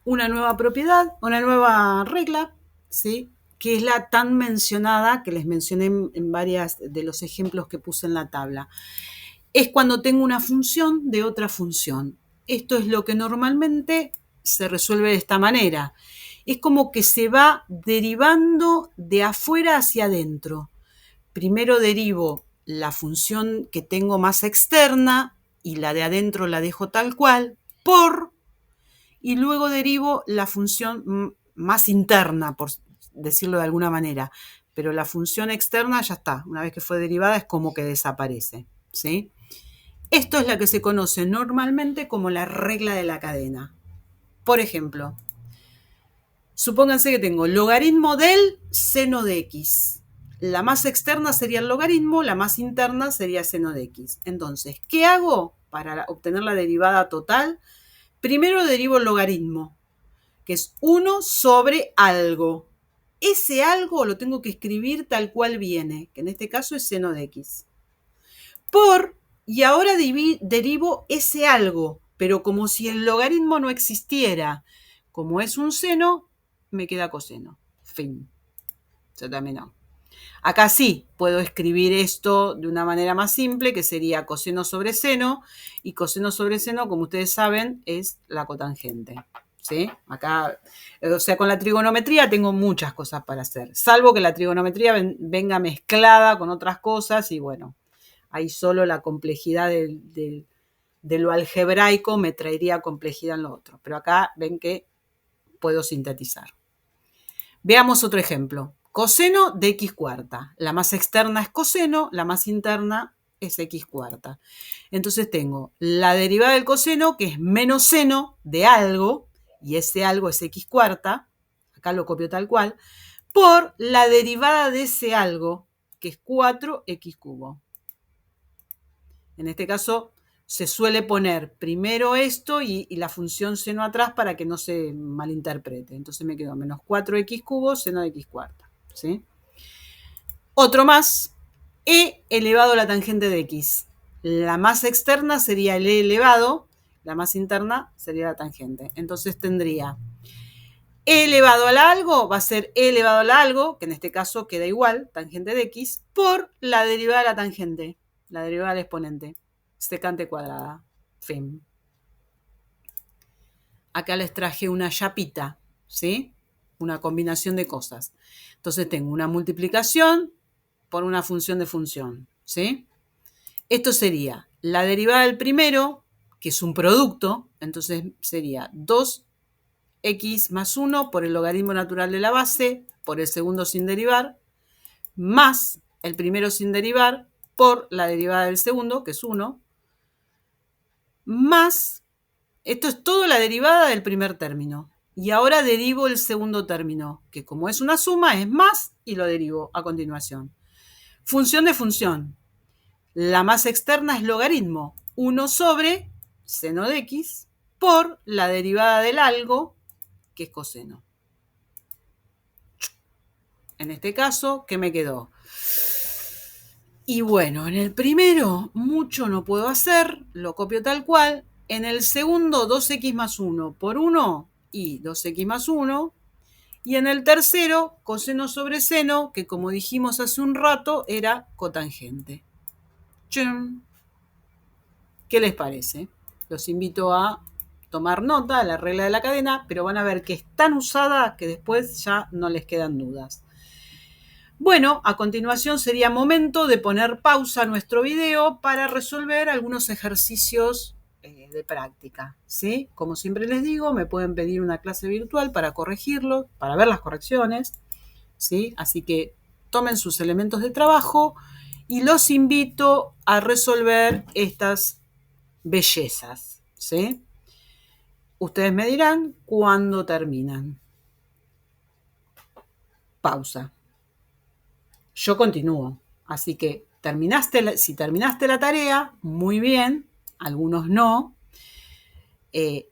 una nueva propiedad, una nueva regla, ¿sí? Que es la tan mencionada, que les mencioné en varios de los ejemplos que puse en la tabla. Es cuando tengo una función de otra función. Esto es lo que normalmente se resuelve de esta manera. Es como que se va derivando de afuera hacia adentro. Primero derivo la función que tengo más externa y la de adentro la dejo tal cual, y luego derivo la función más interna, por decirlo de alguna manera. Pero la función externa ya está. Una vez que fue derivada es como que desaparece, ¿sí? Esto es la que se conoce normalmente como la regla de la cadena. Por ejemplo, supónganse que tengo logaritmo del seno de x. La más externa sería el logaritmo, la más interna sería seno de x. Entonces, ¿qué hago para obtener la derivada total? Primero derivo el logaritmo, que es 1 sobre algo. Ese algo lo tengo que escribir tal cual viene, que en este caso es seno de x. Y ahora derivo ese algo, pero como si el logaritmo no existiera. Como es un seno, me queda coseno. Fin. Se terminó. Acá sí puedo escribir esto de una manera más simple, que sería coseno sobre seno, y coseno sobre seno, como ustedes saben, es la cotangente. ¿Sí? Acá, o sea, con la trigonometría tengo muchas cosas para hacer, salvo que la trigonometría venga mezclada con otras cosas y bueno, ahí solo la complejidad de lo algebraico me traería complejidad en lo otro. Pero acá ven que puedo sintetizar. Veamos otro ejemplo. Coseno de x cuarta. La más externa es coseno, la más interna es x cuarta. Entonces tengo la derivada del coseno, que es menos seno de algo, y ese algo es x cuarta, acá lo copio tal cual, por la derivada de ese algo, que es 4x cubo. En este caso se suele poner primero esto y la función seno atrás para que no se malinterprete. Entonces me quedó menos 4x cubo seno de x cuarta. ¿Sí? Otro más, e elevado a la tangente de x. La más externa sería el e elevado, la más interna sería la tangente. Entonces tendría e elevado al algo, va a ser e elevado al algo, que en este caso queda igual, tangente de x, por la derivada de la tangente, la derivada del exponente, secante cuadrada. Fin. Acá les traje una chapita, ¿sí? Una combinación de cosas. Entonces tengo una multiplicación por una función de función, ¿sí? Esto sería la derivada del primero, que es un producto, entonces sería 2x más 1 por el logaritmo natural de la base, por el segundo sin derivar, más el primero sin derivar, por la derivada del segundo, que es 1, más, esto es todo la derivada del primer término. Y ahora derivo el segundo término, que como es una suma, es más, y lo derivo a continuación. Función de función. La más externa es logaritmo, 1 sobre seno de x por la derivada del algo, que es coseno. En este caso, ¿qué me quedó? Y bueno, en el primero mucho no puedo hacer, lo copio tal cual. En el segundo, 2x más 1 por 1 y 2x más 1. Y en el tercero, coseno sobre seno, que como dijimos hace un rato, era cotangente. ¡Chum! ¿Qué les parece? Los invito a tomar nota de la regla de la cadena, pero van a ver que es tan usada que después ya no les quedan dudas. Bueno, a continuación sería momento de poner pausa a nuestro video para resolver algunos ejercicios de práctica, ¿sí? Como siempre les digo, me pueden pedir una clase virtual para corregirlo, para ver las correcciones, ¿sí? Así que tomen sus elementos de trabajo y los invito a resolver estas bellezas, ¿sí? Ustedes me dirán cuándo terminan. Pausa. Yo continúo. Así que si terminaste la tarea, muy bien, algunos no.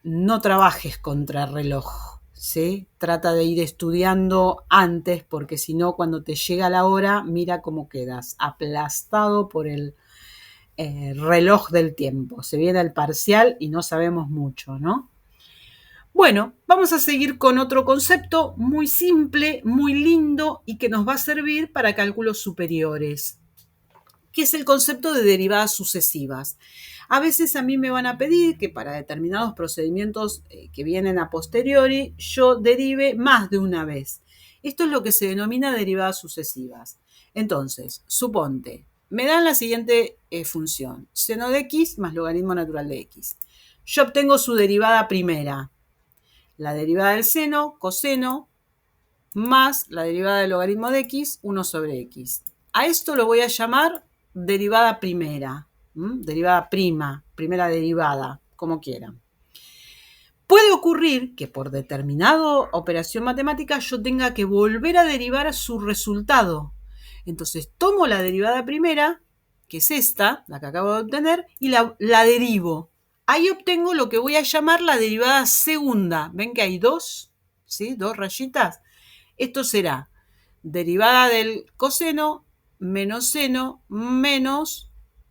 No trabajes contra reloj, ¿sí? Trata de ir estudiando antes, porque si no, cuando te llega la hora, mira cómo quedas, aplastado por el reloj del tiempo. Se viene el parcial y no sabemos mucho, ¿no? Bueno, vamos a seguir con otro concepto muy simple, muy lindo y que nos va a servir para cálculos superiores, que es el concepto de derivadas sucesivas. A veces a mí me van a pedir que para determinados procedimientos que vienen a posteriori, yo derive más de una vez. Esto es lo que se denomina derivadas sucesivas. Entonces, suponte, me dan la siguiente función, seno de x más logaritmo natural de x. Yo obtengo su derivada primera, la derivada del seno, coseno, más la derivada del logaritmo de x, 1 sobre x. A esto lo voy a llamar derivada primera, derivada prima, primera derivada, como quieran. Puede ocurrir que por determinada operación matemática yo tenga que volver a derivar su resultado. Entonces tomo la derivada primera, que es esta, la que acabo de obtener, y la derivo. Ahí obtengo lo que voy a llamar la derivada segunda. ¿Ven que hay dos? ¿Sí? Dos rayitas. Esto será derivada del coseno menos seno menos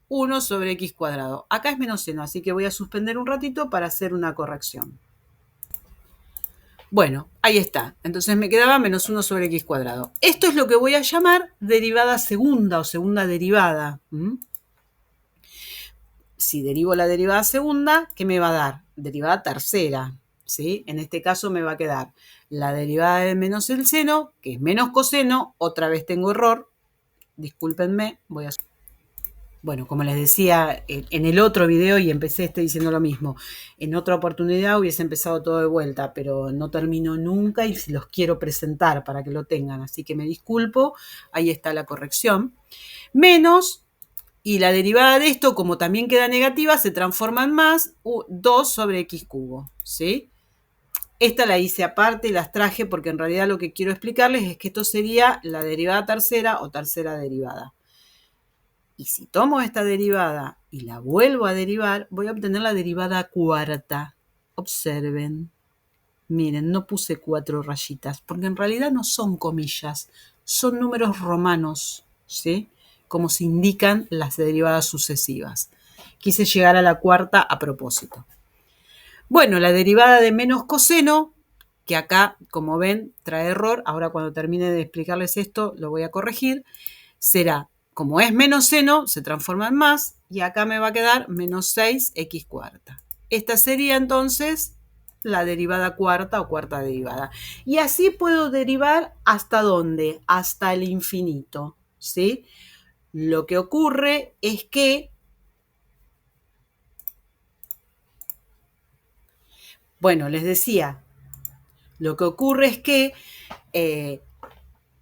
1 sobre x cuadrado. Acá es menos seno, así que voy a suspender un ratito para hacer una corrección. Bueno, ahí está. Entonces me quedaba menos 1 sobre x cuadrado. Esto es lo que voy a llamar derivada segunda o segunda derivada. Si derivo la derivada segunda, ¿qué me va a dar? Derivada tercera. ¿Sí? En este caso me va a quedar la derivada de menos el seno, que es menos coseno. Otra vez tengo error. Discúlpenme, voy a... Bueno, como les decía en el otro video, y empecé diciendo lo mismo, en otra oportunidad hubiese empezado todo de vuelta, pero no termino nunca y los quiero presentar para que lo tengan, así que me disculpo, ahí está la corrección. Menos, y la derivada de esto, como también queda negativa, se transforma en más 2 sobre x cubo, ¿sí? Esta la hice aparte y las traje porque en realidad lo que quiero explicarles es que esto sería la derivada tercera o tercera derivada. Y si tomo esta derivada y la vuelvo a derivar, voy a obtener la derivada cuarta. Observen. Miren, no puse 4 rayitas, porque en realidad no son comillas, son números romanos, ¿sí? Como se indican las derivadas sucesivas. Quise llegar a la cuarta a propósito. Bueno, la derivada de menos coseno, que acá, como ven, trae error. Ahora cuando termine de explicarles esto, lo voy a corregir. Será, como es menos seno, se transforma en más, y acá me va a quedar menos 6x cuarta. Esta sería entonces la derivada cuarta o cuarta derivada. Y así puedo derivar hasta ¿dónde? Hasta el infinito, ¿sí? Lo que ocurre es que, bueno, les decía, lo que ocurre es que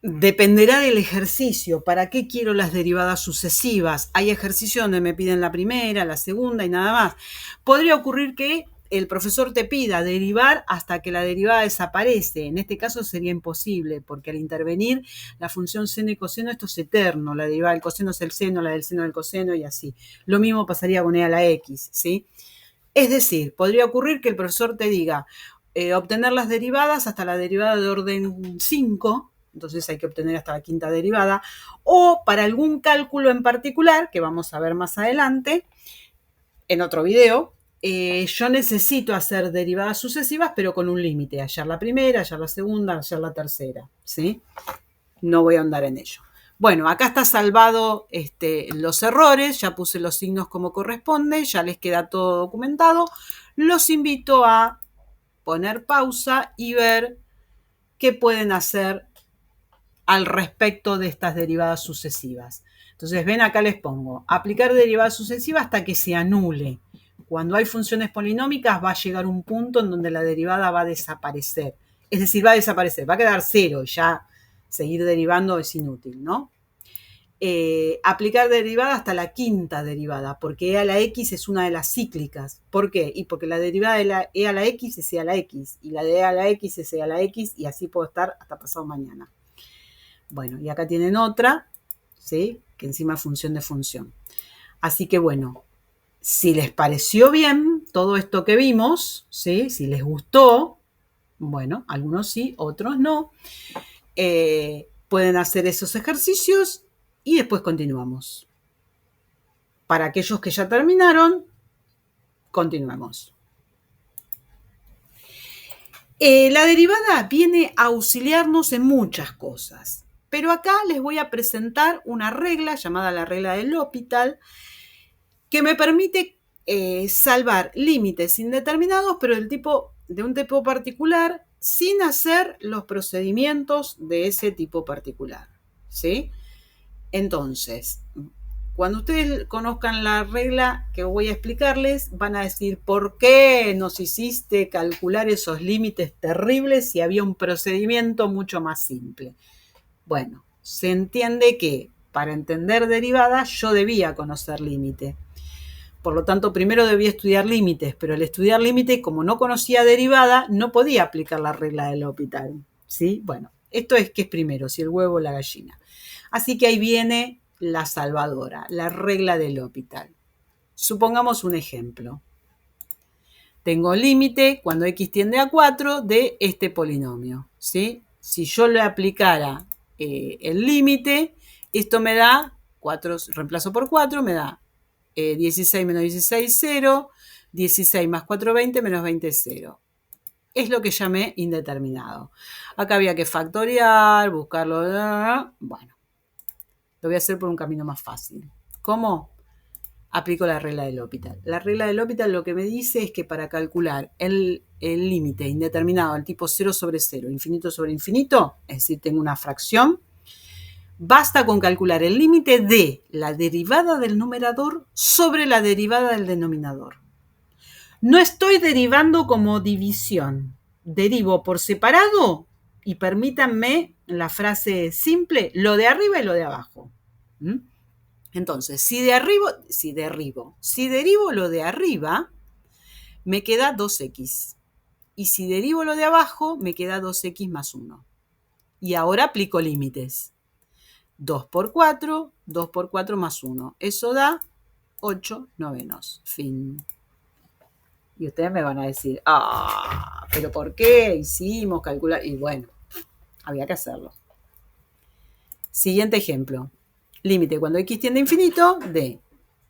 dependerá del ejercicio. ¿Para qué quiero las derivadas sucesivas? Hay ejercicios donde me piden la primera, la segunda y nada más. Podría ocurrir que el profesor te pida derivar hasta que la derivada desaparece. En este caso sería imposible, porque al intervenir la función seno y coseno, esto es eterno. La derivada del coseno es el seno, la del seno del coseno y así. Lo mismo pasaría con e a la x, ¿sí? Es decir, podría ocurrir que el profesor te diga obtener las derivadas hasta la derivada de orden 5, entonces hay que obtener hasta la quinta derivada, o para algún cálculo en particular, que vamos a ver más adelante, en otro video, yo necesito hacer derivadas sucesivas, pero con un límite, hallar la primera, hallar la segunda, hallar la tercera, ¿sí? No voy a ahondar en ello. Bueno, acá está salvado los errores, ya puse los signos como corresponde, ya les queda todo documentado. Los invito a poner pausa y ver qué pueden hacer al respecto de estas derivadas sucesivas. Entonces, ven, acá les pongo, aplicar derivada sucesiva hasta que se anule. Cuando hay funciones polinómicas va a llegar un punto en donde la derivada va a desaparecer. Es decir, va a desaparecer, va a quedar cero y ya seguir derivando es inútil, ¿no? Aplicar derivada hasta la quinta derivada, porque e a la x es una de las cíclicas. ¿Por qué? Y porque la derivada de la e a la x es e a la x, y la de e a la x es e a la x, y así puedo estar hasta pasado mañana. Bueno, y acá tienen otra, ¿sí? Que encima es función de función. Así que bueno, si les pareció bien todo esto que vimos, ¿sí? Si les gustó, bueno, algunos sí, otros no, pueden hacer esos ejercicios y después continuamos. Para aquellos que ya terminaron, continuemos. La derivada viene a auxiliarnos en muchas cosas, pero acá les voy a presentar una regla llamada la regla de L'Hopital que me permite salvar límites indeterminados, pero de un tipo particular, sin hacer los procedimientos de ese tipo particular, ¿sí? Entonces, cuando ustedes conozcan la regla que voy a explicarles, van a decir, ¿por qué nos hiciste calcular esos límites terribles si había un procedimiento mucho más simple? Bueno, se entiende que para entender derivadas yo debía conocer límite. Por lo tanto, primero debía estudiar límites, pero al estudiar límites, como no conocía derivada, no podía aplicar la regla de L'Hopital, ¿sí? Bueno, Esto es qué es primero, si el huevo o la gallina. Así que ahí viene la salvadora, la regla del L'Hopital. Supongamos un ejemplo. Tengo límite cuando x tiende a 4 de este polinomio, ¿sí? Si yo le aplicara el límite, esto me da 4, reemplazo por 4, me da 16 menos 16, 0, 16 más 4, 20, menos 20, 0. Es lo que llamé indeterminado. Acá había que factoriar, buscarlo. Bueno, lo voy a hacer por un camino más fácil. ¿Cómo? Aplico la regla del L'Hopital. La regla del L'Hopital lo que me dice es que para calcular el límite indeterminado al tipo 0 sobre 0, infinito sobre infinito, es decir, tengo una fracción, basta con calcular el límite de la derivada del numerador sobre la derivada del denominador. No estoy derivando como división. Derivo por separado y permítanme la frase simple, lo de arriba y lo de abajo. Entonces, si derivo lo de arriba, me queda 2x. Y si derivo lo de abajo, me queda 2x más 1. Y ahora aplico límites. 2 por 4, 2 por 4 más 1. Eso da 8 novenos. Fin. Y ustedes me van a decir, ¿pero por qué hicimos calcular? Y bueno, había que hacerlo. Siguiente ejemplo. Límite cuando x tiende a infinito de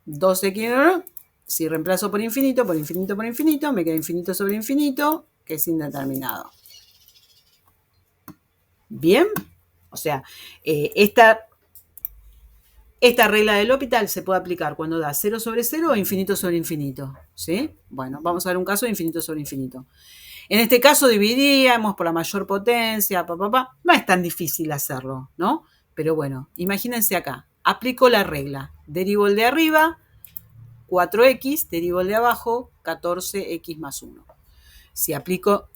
2x, si reemplazo por infinito, me queda infinito sobre infinito, que es indeterminado. ¿Bien? O sea, esta regla del L'Hopital se puede aplicar cuando da 0 sobre 0 o infinito sobre infinito. ¿Sí? Bueno, vamos a ver un caso de infinito sobre infinito. En este caso dividiríamos por la mayor potencia, no es tan difícil hacerlo, ¿no? Pero bueno, imagínense acá, aplico la regla, derivo el de arriba, 4x, derivo el de abajo, 14x más 1. Si aplico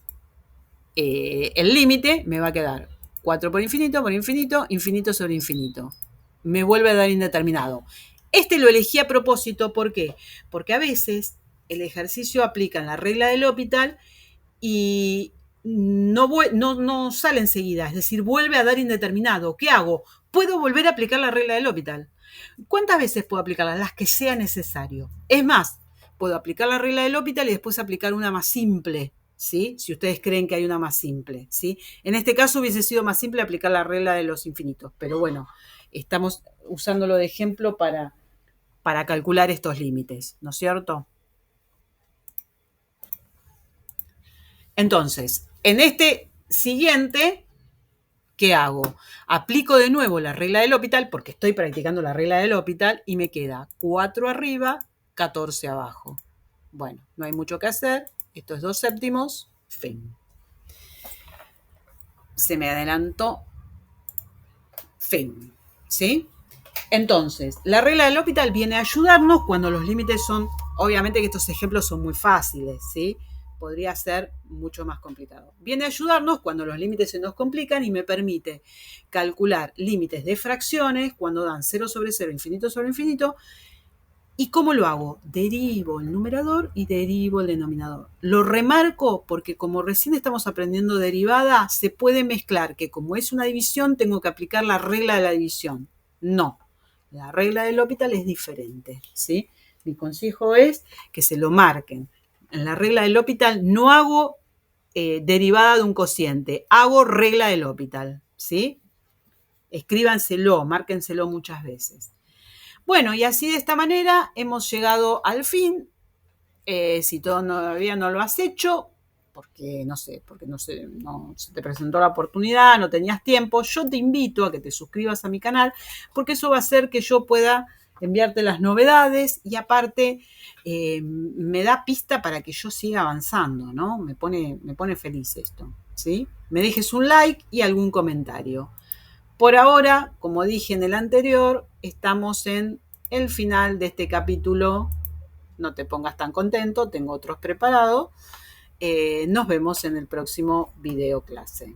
el límite, me va a quedar 4 por infinito, infinito sobre infinito. Me vuelve a dar indeterminado. Este lo elegí a propósito, ¿por qué? Porque a veces el ejercicio aplica en la regla del L'Hopital y no sale enseguida, es decir, vuelve a dar indeterminado. ¿Qué hago? Puedo volver a aplicar la regla del L'Hopital. ¿Cuántas veces puedo aplicarla? Las que sea necesario. Es más, puedo aplicar la regla del L'Hopital y después aplicar una más simple, ¿sí? Si ustedes creen que hay una más simple, ¿sí? En este caso hubiese sido más simple aplicar la regla de los infinitos, pero bueno, estamos usándolo de ejemplo para calcular estos límites, ¿no es cierto? Entonces, en este siguiente, ¿qué hago? Aplico de nuevo la regla del L'Hopital, porque estoy practicando la regla del L'Hopital, y me queda 4 arriba, 14 abajo. Bueno, no hay mucho que hacer. Esto es 2 séptimos. Fin. Se me adelantó. Fin. ¿Sí? Entonces, la regla del L'Hopital viene a ayudarnos cuando los límites son, obviamente que estos ejemplos son muy fáciles, ¿sí? Podría ser mucho más complicado. Viene a ayudarnos cuando los límites se nos complican y me permite calcular límites de fracciones cuando dan 0 sobre 0, infinito sobre infinito. ¿Y cómo lo hago? Derivo el numerador y derivo el denominador. Lo remarco porque como recién estamos aprendiendo derivada, se puede mezclar que como es una división tengo que aplicar la regla de la división. No, la regla del L'Hopital es diferente, ¿sí? Mi consejo es que se lo marquen. En la regla del L'Hopital no hago derivada de un cociente, hago regla del L'Hopital, ¿sí? Escríbanselo, márquenselo muchas veces. Bueno, y así de esta manera hemos llegado al fin. Si todavía no lo has hecho, porque no se te presentó la oportunidad, no tenías tiempo, yo te invito a que te suscribas a mi canal, porque eso va a hacer que yo pueda enviarte las novedades y aparte me da pista para que yo siga avanzando, ¿no? Me pone feliz esto, ¿sí? Me dejes un like y algún comentario. Por ahora, como dije en el anterior, estamos en el final de este capítulo. No te pongas tan contento, tengo otros preparados. Nos vemos en el próximo video clase.